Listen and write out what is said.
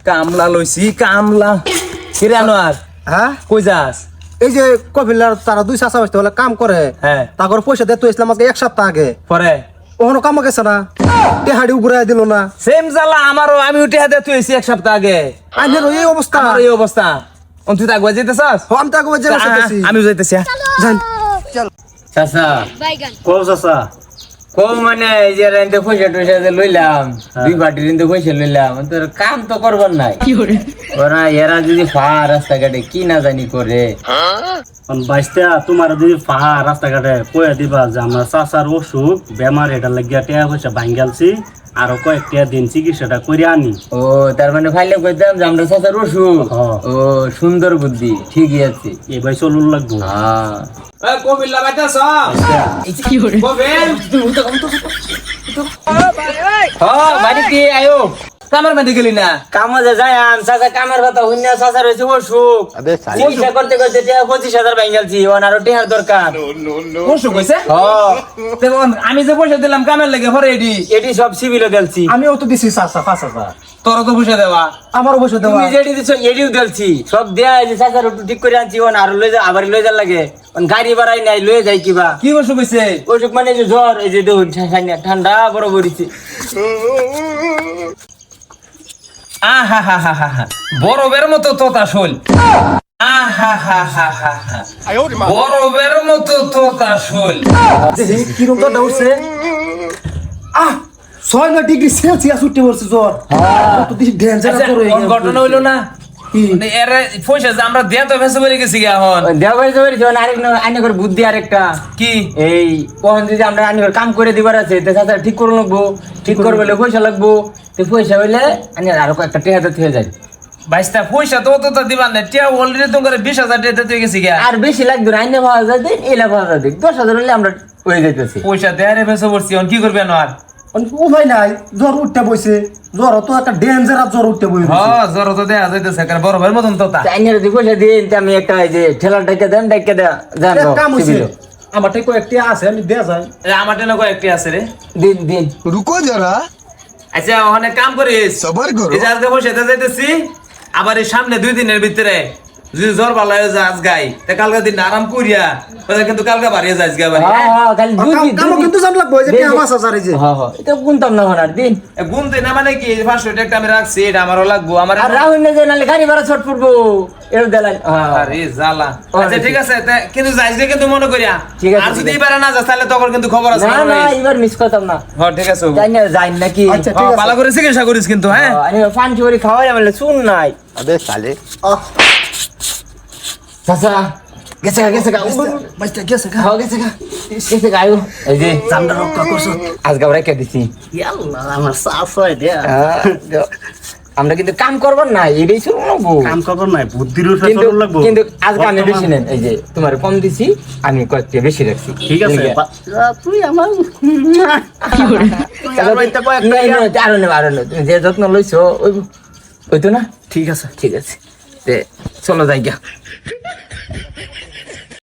কামলা লইছি কামলা কিরে আনোয়ার হ্যাঁ কই যাস এই যে কপিলার তারা দুই চাচা বসতে হলে কাম করে হ্যাঁ তারপর পয়সা দিয়ে তো ইসলাম আজকে 1 সপ্তাহ আগে পরে ওখানে কামে গেছে না টেহাড়ি উপরে দিল না সেম জ্বালা আমারও আমি উঠে হাতে তুইছি এক সপ্তাহ আগে আইনের এই অবস্থা আমার এই অবস্থা তুই তো আগুয়া যেতেছাস আমি তো আগে যাইতেছি আমি যাইতেছি যান চাচা কও চাচা কম মানে এই যে রেন্টে পয়সা টয়সা যে লইলাম দুই বাটি রেন্টে পয়সা লইলাম তোর কাম তো করবার নাই ওরা এরা যদি ফার রাস্তাঘাটে কি না জানি করে বাইস্তা তোমার যদি পাহা রাস্তাঘাটে কয়ে দিবা যে আমার চাচার অসুখ বেমার এটা লাগিয়া টেয়া পয়সা ভাঙ্গালছি আরো কয়েকটা দিন চিকিৎসাটা করে আনি ও তার মানে ফাইলে কইতাম যে আমরা চাচার অসুখ হ্যাঁ। ও সুন্দর বুদ্ধি ঠিকই আছে এবার চলুন লাগবো হ্যাঁ কবিল্লা বাইতাছ কি করে কবিল হ্যাঁ বাড়িতে আয়ো কামের মধ্যে গেলি না কামে যায় আন চাচা কামের কথা হইনা চাচার হইছে অসুখ চিকিৎসা করতে করতে 25,000 ভাঙ্গালছি ওন আরো টিহার দরকার অসুখ হইছে হ্যাঁ আমি যে পয়সা দিলাম কামের লাগে পরে এডি সব সিভিল দেলছি আমিও তো দিছি চাচা 5,000 তোর তো পয়সা দেওয়া আমারও পয়সা দেওয়া তুমি যেটি দিছো এডিও দেলছি সব দেয়া এই যে চাচার একটু ঠিক করে আনছি ওন আরো লই যা আবার লই যা লাগে ওন গাড়ি বাড়াই নাই লই যাই কিবা কি অসুখ হইছে অসুখ মানে যে জ্বর এই যে দেখুন ঠান্ডা বড় বড়িছে আহা বরফের মতো তোতা শোল বরফের মতো তোতা শোল কিরম তো উঠছে 6 ডিগ্রি সেলসিয়াস উঠতে পড়ছে জ্বর তো দিস ডেঞ্জার করে ঘটনা হইলো না এরা পয়সা যে আমরা দেয়া তো ফেসে বলে গেছি এখন দেয়া ফেসে বলে যখন আরেক আইনগর বুদ্ধি আরেকটা কি এই কোন যদি আমরা আইনগর কাম করে দিবার আছে তো চাচা ঠিক করে লাগবো ঠিক করবে বলে পয়সা লাগবো তো পয়সা হইলে আনি আরো একটা টেহাতে থেকে যায় বাইশটা পয়সা তো তো দিবার না টিয়া অলরেডি তো করে 20,000 টাকা দিয়ে গেছি আর বেশি লাগবে না আইনে ভাড়া যায় দিন এলা ভাড়া দিন 10,000 হলে আমরা হয়ে যাইতেছি পয়সা দেয়ারে ফেসে পড়ছি এখন কি করবে আনোয়ার উপায় নাই জ্বর উঠতে বইছে জ্বর তো একটা ডেঞ্জারাস জ্বর উঠতে বই হ্যাঁ জ্বর তো দেয়া যাইতেছে কারণ বরফের মতন তো তা আইনের দি পয়সা দিন আমি একটা এই যে ঠেলা ডাইকা দেন ডাইকা দেয়া জানো কাম হইছে আমারটাই কয়েকটি আছে আমি দেয়া যায় আমারটা না কয়েকটি আছে রে দিন দিন रुको जरा আচ্ছা ওখানে কাম করিস सबर करो এই যে আজকে বসে যাইতেছি আবার এই সামনে 2 দিনের ভিতরে যদি জ্বর ভালো হয়ে যায় আজ গাই তা কালকে দিন আরাম করিয়া ওটা কিন্তু কালকে বাড়িয়ে যায় আজকে বাড়ি হ্যাঁ খালি কাম কিন্তু জান লাগবো এই যে আমার চাচার এই যে হ্যাঁ হ্যাঁ এটা গুনতাম না হনার দিন গুনতে না মানে কি 500 টাকা আমি রাখছি এটা আমারও লাগবো আমার আর রাহুল না যে নালে গাড়ি ভাড়া ছট পড়বো এর দেলাই আরে জালা আচ্ছা ঠিক আছে কিন্তু যাইছে কিন্তু মনে করিয়া আর যদি এবারে না যাস তাহলে তখন কিন্তু খবর আছে না না এবার মিস করতাম না হ্যাঁ ঠিক আছে যাই না কি আচ্ছা ঠিক আছে ভালো করে চিকিৎসা করিস কিন্তু হ্যাঁ আমি পান চুরি খাওয়াই আমলে শুন নাই अबे साले চাচা গেছে বাইস্তা গেছে গেছে আয়ো এই যে চামড়া রক্ষা করছো আজকে রেখে দিছি ইয়াল্লা আমার চাচা দিয়া আমরা কিন্তু কাম করবার না এটাই শুরু লাগবো কাম করবার নাই বুদ্ধির উপর কিন্তু চলুন লাগবো কিন্তু আজকে আমি বেশি নেন এই যে তোমার কম দিছি আমি কয়েকটা বেশি রাখছি ঠিক আছে তুই আমার আরো নেব তুমি যে যত্ন লইছো ওই তো না ঠিক আছে ঠিক আছে চলো যাই গা